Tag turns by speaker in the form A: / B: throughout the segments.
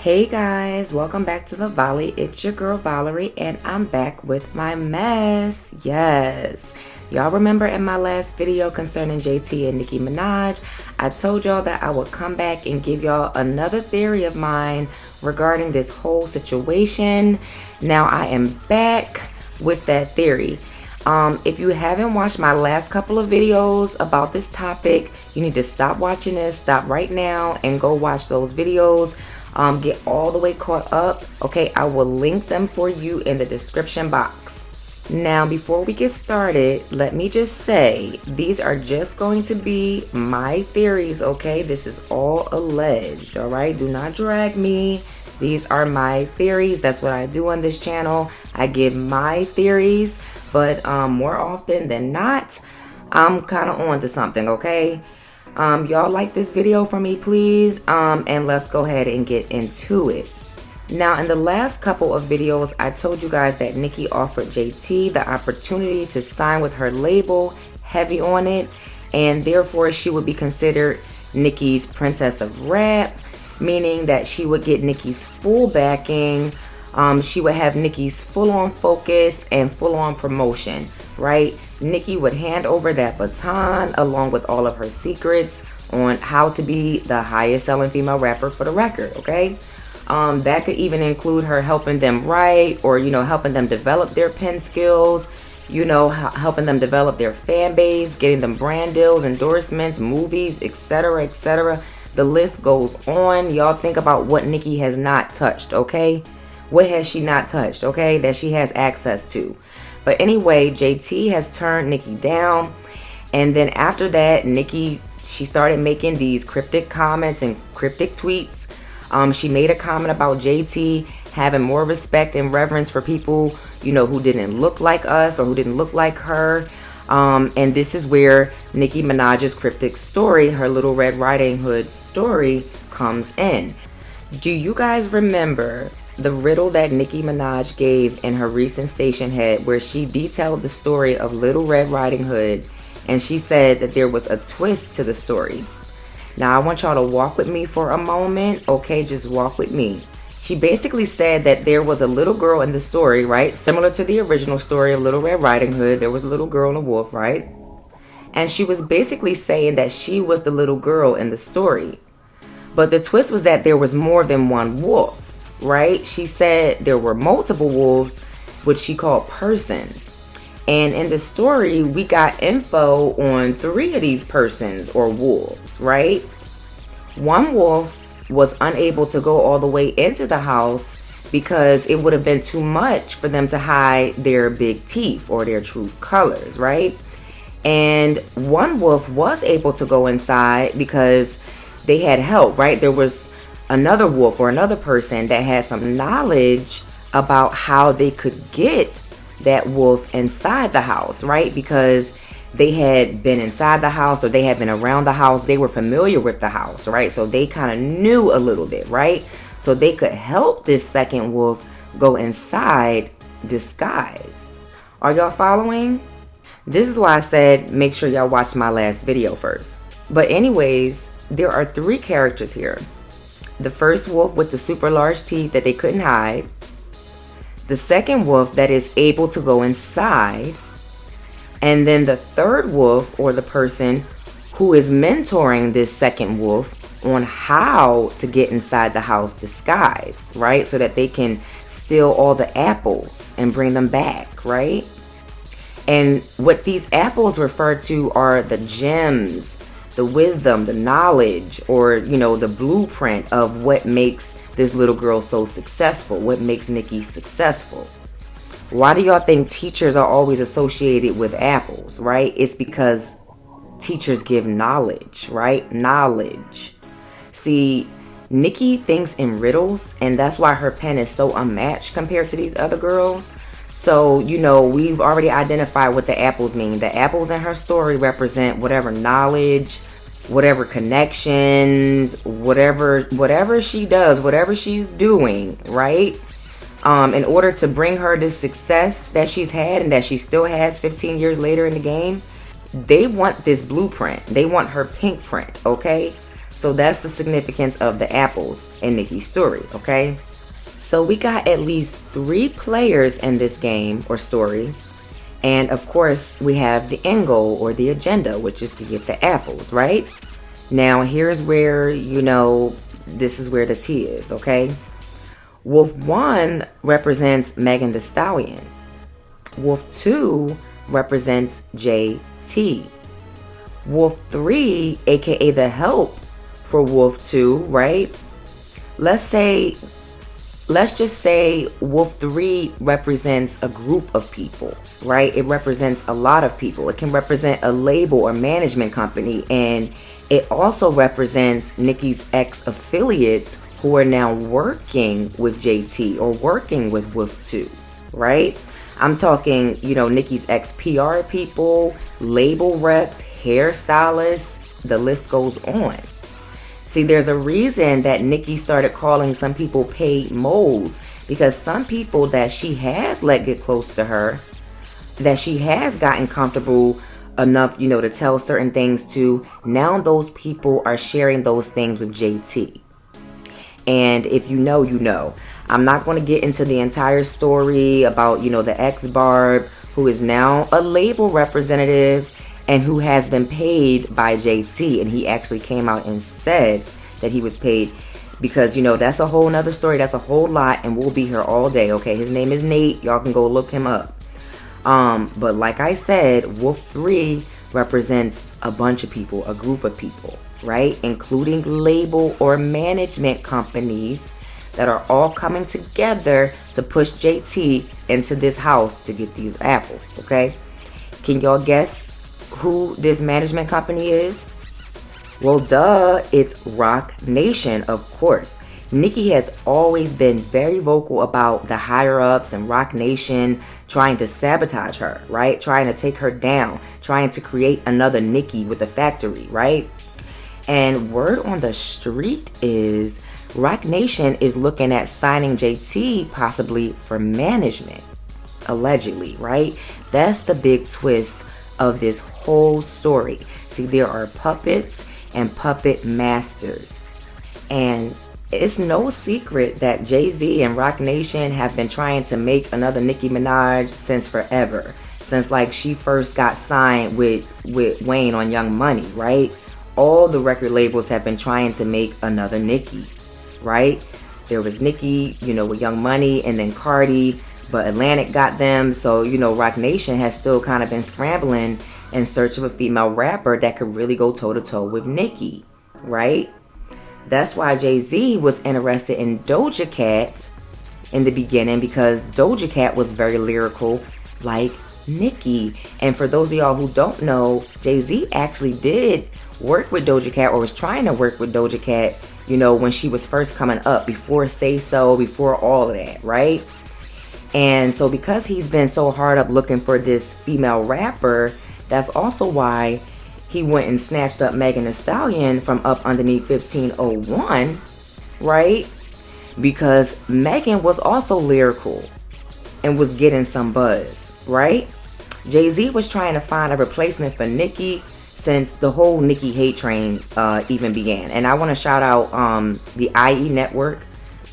A: Hey guys, welcome back to the Volley. It's your girl Valerie, and I'm back with my mess. Yes, y'all remember in my last video concerning JT and Nicki Minaj, I told y'all that I would come back and give y'all another theory of mine regarding this whole situation. Now I am back with that theory. If you haven't watched my last couple of videos about this topic, you need to stop watching this, stop right now, and go watch those videos. Get all the way caught up. Okay, I will link them for you in the description box. Now, before we get started, let me just say these are just going to be my theories. Okay, this is all alleged. All right, do not drag me. These are my theories. That's what I do on this channel. I give my theories, but more often than not, I'm kind of on to something. Okay. Y'all like this video for me, please, and let's go ahead and get into it. Now, in the last couple of videos, I told you guys that Nicki offered JT the opportunity to sign with her label, heavy on it, and therefore she would be considered Nicki's princess of rap, meaning that she would get Nicki's full backing. She would have Nicki's full-on focus and full-on promotion, right? Nicki would hand over that baton along with all of her secrets on how to be the highest selling female rapper for the record, okay? That could even include her helping them write or, helping them develop their pen skills, helping them develop their fan base, getting them brand deals, endorsements, movies, etc., etc. The list goes on. Y'all think about what Nicki has not touched, okay? What has she not touched, okay, that she has access to? But anyway, JT has turned Nicki down. And then after that, Nicki, she started making these cryptic comments and cryptic tweets. She made a comment about JT having more respect and reverence for people, who didn't look like us or who didn't look like her. And this is where Nicki Minaj's cryptic story, her Little Red Riding Hood story, comes in. Do you guys remember the riddle that Nicki Minaj gave in her recent station head, where she detailed the story of Little Red Riding Hood, and she said that there was a twist to the story? Now, I want y'all to walk with me for a moment, okay? Just walk with me. She basically said that there was a little girl in the story, right? Similar to the original story of Little Red Riding Hood, there was a little girl and a wolf, right? And she was basically saying that she was the little girl in the story. But the twist was that there was more than one wolf, right? She said there were multiple wolves, which she called persons. And in the story, we got info on 3 of these persons or wolves, right? One wolf was unable to go all the way into the house because it would have been too much for them to hide their big teeth or their true colors, right? And one wolf was able to go inside because they had help, right? There was another wolf or another person that had some knowledge about how they could get that wolf inside the house, right? Because they had been inside the house or they had been around the house. They were familiar with the house, right? So they kind of knew a little bit, right? So they could help this second wolf go inside disguised. Are y'all following? This is why I said make sure y'all watch my last video first. But anyways, there are 3 characters here. The first wolf with the super large teeth that they couldn't hide. The second wolf that is able to go inside. And then the third wolf, or the person who is mentoring this second wolf on how to get inside the house disguised, right? So that they can steal all the apples and bring them back, right? And what these apples refer to are the gems, the wisdom, the knowledge, or, the blueprint of what makes this little girl so successful, what makes Nicki successful. Why do y'all think teachers are always associated with apples, right? It's because teachers give knowledge, right? Knowledge. See, Nicki thinks in riddles, and that's why her pen is so unmatched compared to these other girls. So, we've already identified what the apples mean. The apples in her story represent whatever knowledge, whatever connections, whatever she does, whatever she's doing, right? In order to bring her this success that she's had and that she still has 15 years later in the game, they want this blueprint. They want her pink print, okay? So that's the significance of the apples in Nicki's story, okay? So we got at least 3 players in this game or story. And of course, we have the end goal or the agenda, which is to get the apples, right? Now, here's where, this is where the tea is, okay? Wolf 1 represents Megan Thee Stallion. Wolf 2 represents JT. Wolf 3, aka the help for Wolf 2, right? Let's just say Wolf 3 represents a group of people, right? It represents a lot of people. It can represent a label or management company, and it also represents Nicki's ex-affiliates who are now working with JT or working with Wolf 2, right? I'm talking, Nicki's ex-PR people, label reps, hairstylists, the list goes on. See, there's a reason that Nicki started calling some people paid moles, because some people that she has let get close to her, that she has gotten comfortable enough, to tell certain things to, now those people are sharing those things with JT. And if you know, you know. I'm not going to get into the entire story about, the ex-Barb, who is now a label representative and who has been paid by JT. And he actually came out and said that he was paid, because, that's a whole nother story. That's a whole lot, and we'll be here all day, okay? His name is Nate. Y'all can go look him up. But like I said, Wolf 3 represents a bunch of people, a group of people, right? Including label or management companies that are all coming together to push JT into this house to get these apples, okay? Can y'all guess who this management company is? Well, duh, it's Roc Nation, of course. Nicki has always been very vocal about the higher-ups and Roc Nation trying to sabotage her, right? Trying to take her down, trying to create another Nicki with the factory, right? And word on the street is Roc Nation is looking at signing JT possibly for management, allegedly, right? That's the big twist of this whole story. See, there are puppets and puppet masters. And it's no secret that Jay-Z and Roc Nation have been trying to make another Nicki Minaj since forever. Since she first got signed with Wayne on Young Money, right? All the record labels have been trying to make another Nicki, right? There was Nicki, with Young Money, and then Cardi, but Atlantic got them. So, Roc Nation has still kind of been scrambling in search of a female rapper that could really go toe-to-toe with Nicki, right? That's why Jay-Z was interested in Doja Cat in the beginning, because Doja Cat was very lyrical like Nicki. And for those of y'all who don't know, Jay-Z actually did work with Doja Cat, or was trying to work with Doja Cat, when she was first coming up, before Say So, before all of that, right? And so because he's been so hard up looking for this female rapper, that's also why he went and snatched up Megan Thee Stallion from up underneath 1501, right? Because Megan was also lyrical and was getting some buzz, right? Jay-Z was trying to find a replacement for Nicki since the whole Nicki hate train even began. And I want to shout out the IE Network,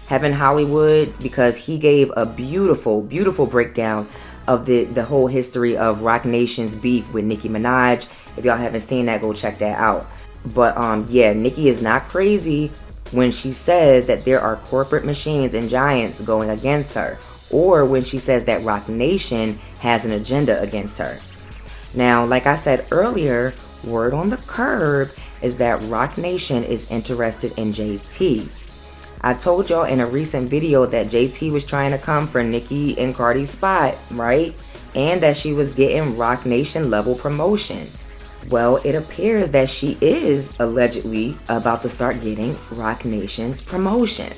A: Heaven Hollywood, because he gave a beautiful, beautiful breakdown of the whole history of Roc Nation's beef with Nicki Minaj. If y'all haven't seen that, go check that out. But yeah, Nicki is not crazy when she says that there are corporate machines and giants going against her, or when she says that Roc Nation has an agenda against her. Now, like I said earlier, word on the curb is that Roc Nation is interested in JT. I told y'all in a recent video that JT was trying to come for Nicki and Cardi's spot, right? And that she was getting Roc Nation level promotion. Well, it appears that she is allegedly about to start getting Roc Nation's promotion.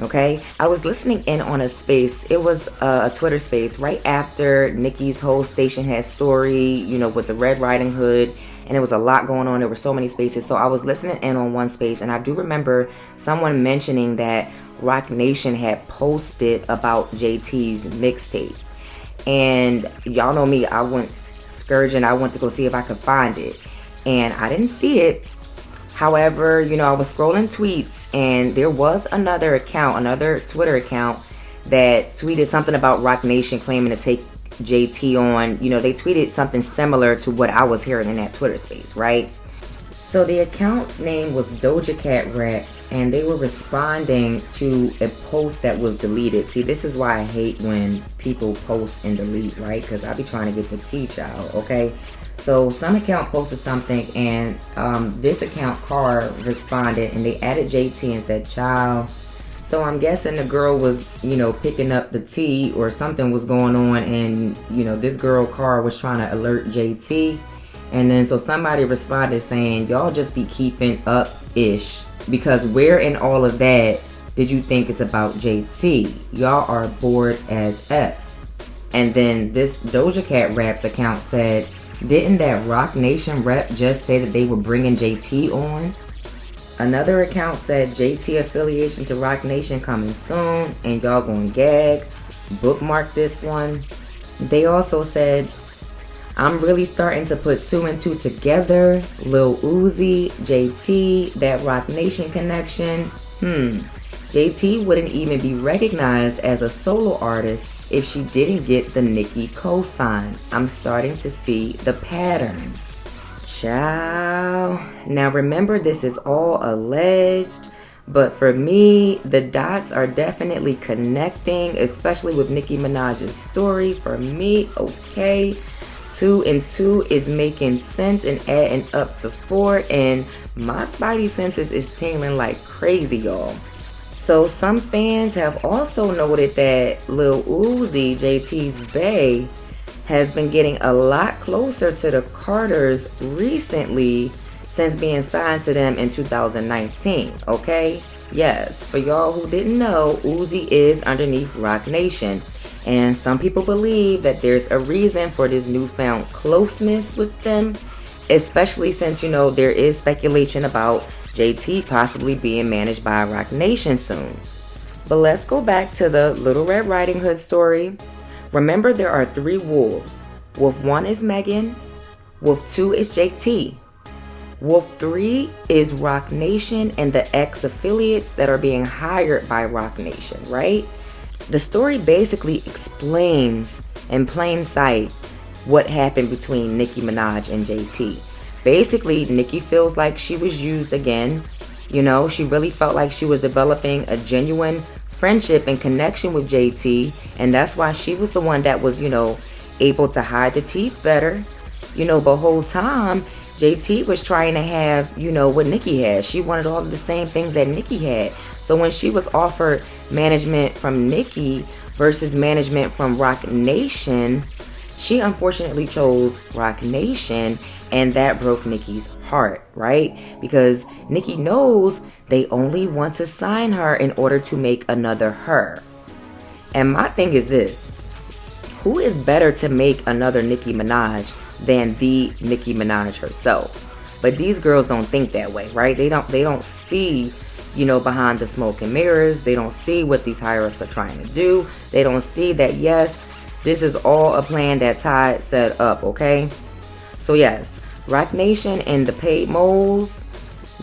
A: Okay, I was listening in on a space. It was a Twitter space right after Nicki's whole station had story, with the Red Riding Hood. And there was a lot going on. There were so many spaces. So I was listening in on one space, and I do remember someone mentioning that Roc Nation had posted about JT's mixtape. And y'all know me, I went scourging. I went to go see if I could find it. And I didn't see it. However, I was scrolling tweets and there was another Twitter account that tweeted something about Roc Nation claiming to take JT on. They tweeted something similar to what I was hearing in that Twitter space, right? So the account's name was Doja Cat Raps, and they were responding to a post that was deleted. See, this is why I hate when people post and delete, right? Because I be trying to get the tea, child, okay? So some account posted something, and this account, Car, responded, and they added JT and said, child. So I'm guessing the girl was, picking up the tea or something was going on, and, this girl, Car, was trying to alert JT. And then so somebody responded saying, y'all just be keeping up-ish, because where in all of that did you think it's about JT? Y'all are bored as F. And then this Doja Cat Raps account said, didn't that Roc Nation rep just say that they were bringing JT on? Another account said JT affiliation to Roc Nation coming soon, and y'all gonna gag. Bookmark this one. They also said, I'm really starting to put 2 and 2 together. Lil Uzi, JT, that Roc Nation connection. JT wouldn't even be recognized as a solo artist if she didn't get the Nicki cosign. I'm starting to see the pattern. Ciao. Now remember, this is all alleged, but for me, the dots are definitely connecting, especially with Nicki Minaj's story. For me, okay. 2 and 2 is making sense and adding up to 4, and my spidey senses is tingling like crazy, y'all. So some fans have also noted that Lil Uzi, JT's bae, has been getting a lot closer to the Carters recently since being signed to them in 2019, okay? Yes, for y'all who didn't know, Uzi is underneath Roc Nation. And some people believe that there's a reason for this newfound closeness with them, especially since, there is speculation about JT possibly being managed by Roc Nation soon. But let's go back to the Little Red Riding Hood story. Remember, there are 3 wolves. Wolf 1 is Megan. Wolf 2 is JT. Wolf 3 is Roc Nation and the ex-affiliates that are being hired by Roc Nation, right? The story basically explains in plain sight what happened between Nicki Minaj and JT. Basically, Nicki feels like she was used again. She really felt like she was developing a genuine friendship and connection with JT, and that's why she was the one that was, able to hide the teeth better. The whole time, JT was trying to have, what Nicki had. She wanted all of the same things that Nicki had. So when she was offered management from Nicki versus management from Roc Nation, she unfortunately chose Roc Nation, and that broke Nicki's heart, right? Because Nicki knows they only want to sign her in order to make another her. And my thing is this: who is better to make another Nicki Minaj than the Nicki Minaj herself? But these girls don't think that way, right? They don't see, behind the smoke and mirrors. They don't see what these higher-ups are trying to do. They don't see that, yes, this is all a plan that Ty set up, okay? So yes, Roc Nation and the paid moles,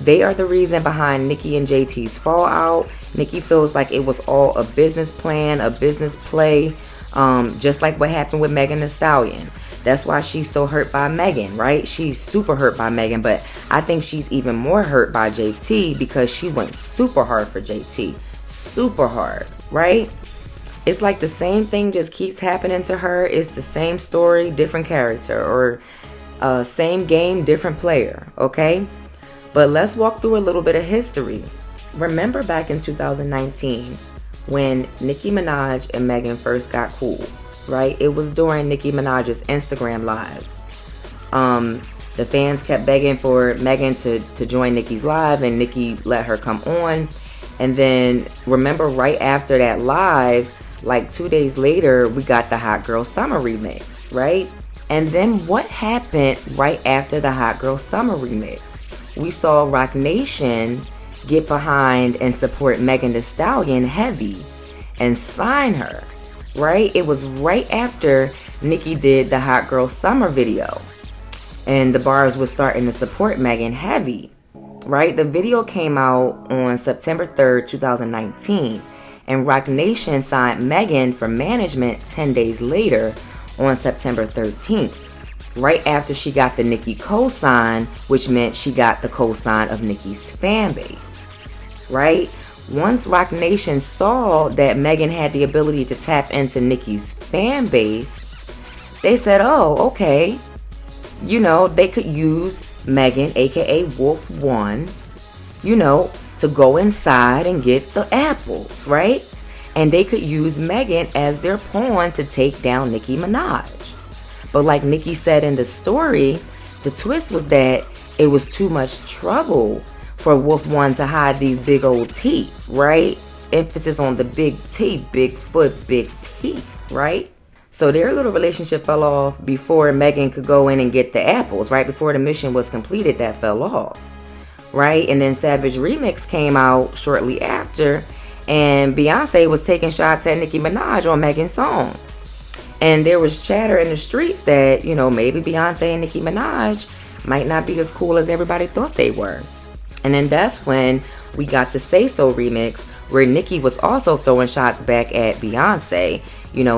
A: they are the reason behind Nicki and JT's fallout. Nicki feels like it was all a business plan, a business play, just like what happened with Megan Thee Stallion. That's why she's so hurt by Megan, right? She's super hurt by Megan, but I think she's even more hurt by JT because she went super hard for JT. Super hard, right? It's like the same thing just keeps happening to her. It's the same story, different character, or same game, different player, okay? But let's walk through a little bit of history. Remember back in 2019 when Nicki Minaj and Megan first got cool, right? It was during Nicki Minaj's Instagram live. The fans kept begging for Megan to join Nicki's live, and Nicki let her come on. And then remember, right after that live, like 2 days later, we got the Hot Girl Summer remix, right? And then what happened right after the Hot Girl Summer remix? We saw Roc Nation get behind and support Megan Thee Stallion heavy and sign her, right? It was right after Nicki did the Hot Girl Summer video, and the bars was starting to support Megan heavy. right? The video came out on September 3rd, 2019, and Roc Nation signed Megan for management 10 days later on September 13th, right after she got the Nicki co-sign, which meant she got the co-sign of Nicki's fan base, right? Once Roc Nation saw that Megan had the ability to tap into Nicki's fan base, they said, oh, okay, they could use Megan, aka Wolf One, to go inside and get the apples, right? And they could use Megan as their pawn to take down Nicki Minaj. But like Nicki said in the story, the twist was that it was too much trouble for Wolf One to hide these big old teeth, right? Emphasis on the big teeth, big foot, big teeth, right? So their little relationship fell off before Megan could go in and get the apples, right? Before the mission was completed, that fell off, right? And then Savage Remix came out shortly after, and Beyonce was taking shots at Nicki Minaj on Megan's song. And there was chatter in the streets that, maybe Beyonce and Nicki Minaj might not be as cool as everybody thought they were. And then that's when we got the Say So remix, where Nicki was also throwing shots back at Beyonce,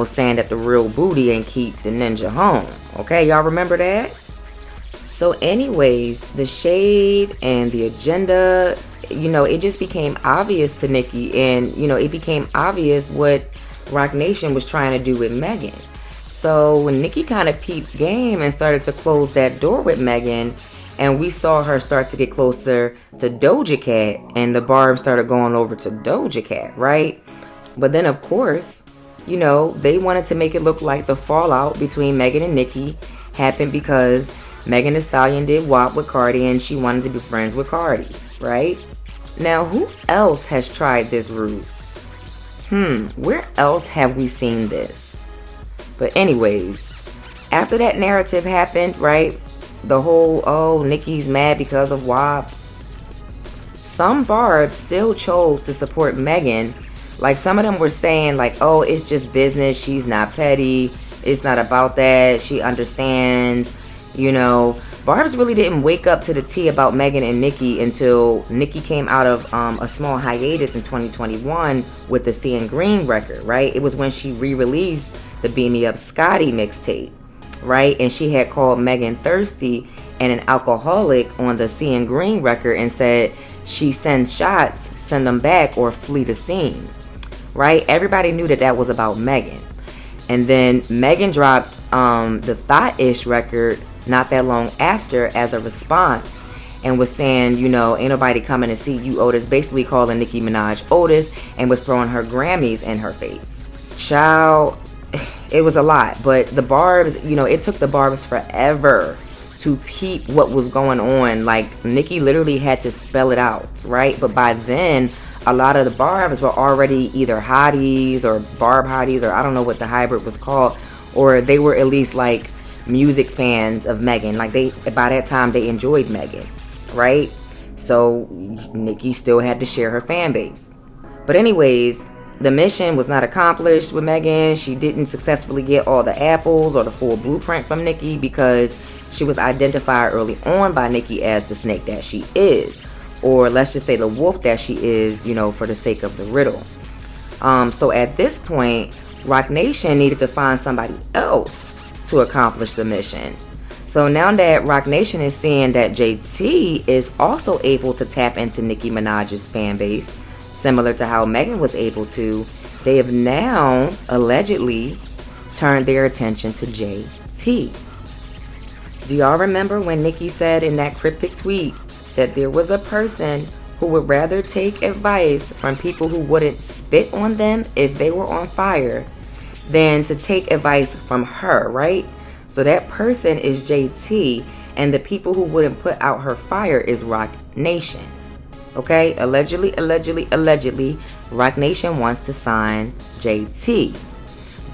A: saying that the real booty ain't keep the ninja home. Okay, y'all remember that? So anyways, the shade and the agenda, it just became obvious to Nicki, and, it became obvious what Roc Nation was trying to do with Megan. So when Nicki kind of peeped game and started to close that door with Megan, and we saw her start to get closer to Doja Cat, and the barb started going over to Doja Cat, right? But then, of course, they wanted to make it look like the fallout between Megan and Nicki happened because Megan Thee Stallion did WAP with Cardi, and she wanted to be friends with Cardi, right? Now, who else has tried this route? Where else have we seen this? But anyways, after that narrative happened, right? The whole, Nicki's mad because of WAP. Some barbs still chose to support Megan. Like, some of them were saying, like, oh, it's just business. She's not petty. It's not about that. She understands, Barbs really didn't wake up to the tea about Megan and Nicki until Nicki came out of a small hiatus in 2021 with the Seeing Green record, right? It was when she re-released the Beam Me Up Scotty mixtape, right? And she had called Megan thirsty and an alcoholic on the Seeing Green record and said she sends shots, send them back, or flee the scene, right? Everybody knew that was about Megan. And then Megan dropped the Thought-ish record not that long after as a response, and was saying, ain't nobody coming to see you, Otis, basically calling Nicki Minaj Otis, and was throwing her Grammys in her face. Child, it was a lot. But the barbs, it took the barbs forever to peep what was going on. Like, Nicki literally had to spell it out, right? But by then, a lot of the barbs were already either hotties or barb hotties, or I don't know what the hybrid was called, or they were at least like music fans of Megan. Like, by that time they enjoyed Megan, right? So Nicki still had to share her fan base. But anyways, the mission was not accomplished with Megan. She didn't successfully get all the apples or the full blueprint from Nicki because she was identified early on by Nicki as the snake that she is, or let's just say the wolf that she is, for the sake of the riddle. So at this point, Roc Nation needed to find somebody else to accomplish the mission. So now that Roc Nation is seeing that JT is also able to tap into Nicki Minaj's fan base, similar to how Megan was able to, they have now allegedly turned their attention to JT. Do y'all remember when Nicki said in that cryptic tweet that there was a person who would rather take advice from people who wouldn't spit on them if they were on fire than to take advice from her, right? So that person is JT, and the people who wouldn't put out her fire is Roc Nation. Okay? Allegedly, Roc Nation wants to sign JT.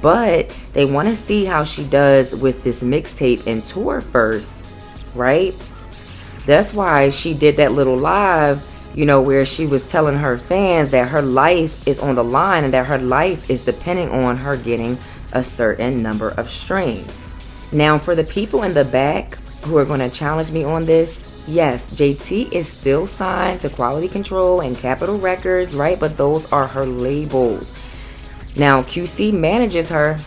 A: But they want to see how she does with this mixtape and tour first, right? That's why she did that little live, where she was telling her fans that her life is on the line and that her life is depending on her getting a certain number of streams. Now, for the people in the back who are going to challenge me on this, Yes, JT is still signed to Quality Control and Capitol Records, right? But those are her labels. Now, QC manages her,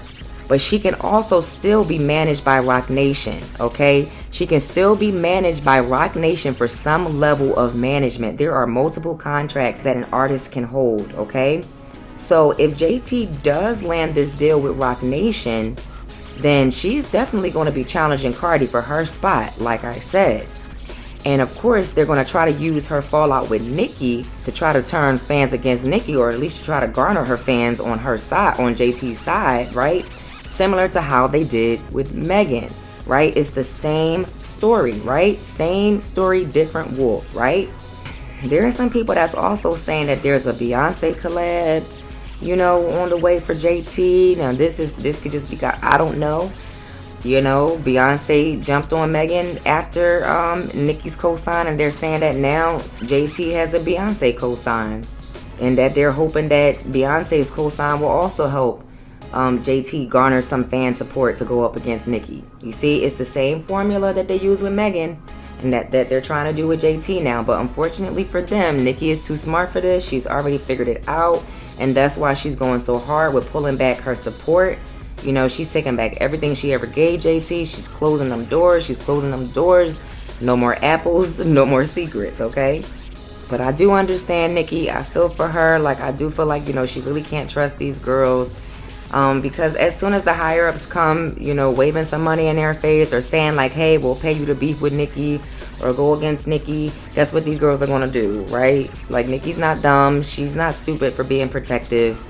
A: but she can also still be managed by Roc Nation, okay? She can still be managed by Roc Nation for some level of management. There are multiple contracts that an artist can hold, okay? So if JT does land this deal with Roc Nation, then she's definitely going to be challenging Cardi for her spot, like I said. And of course, they're going to try to use her fallout with Nicki to try to turn fans against Nicki, or at least try to garner her fans on her side, on JT's side, right? Similar to how they did with Megan, right? It's the same story, right? Same story, different wolf, right? There are some people that's also saying that there's a Beyonce collab, you know, on the way for JT. Now this could just be, I don't know. You know, Beyonce jumped on Megan after Nicki's co-sign, and they're saying that now JT has a Beyonce co-sign, and that they're hoping that Beyonce's co-sign will also help JT garner some fan support to go up against Nicki. You see, it's the same formula that they use with Megan, and that they're trying to do with JT now. But unfortunately for them, Nicki is too smart for this. She's already figured it out, and that's why she's going so hard with pulling back her support. You know, she's taking back everything she ever gave JT. She's closing them doors. She's closing them doors. No more apples, no more secrets, okay? But I do understand Nicki. I feel for her. Like, I do feel like, you know, she really can't trust these girls. Because as soon as the higher-ups come, you know, waving some money in their face or saying, like, hey, we'll pay you to beef with Nicki or go against Nicki, that's what these girls are going to do, right? Like, Nicki's not dumb. She's not stupid for being protective.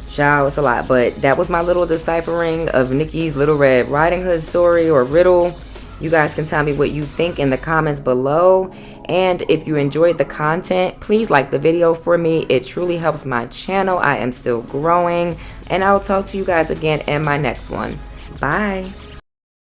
A: Child, it's a lot. But that was my little deciphering of Nicki's Little Red Riding Hood story, or riddle. You guys can tell me what you think in the comments below. And if you enjoyed the content, please like the video for me. It truly helps my channel. I am still growing. And I'll talk to you guys again in my next one. Bye.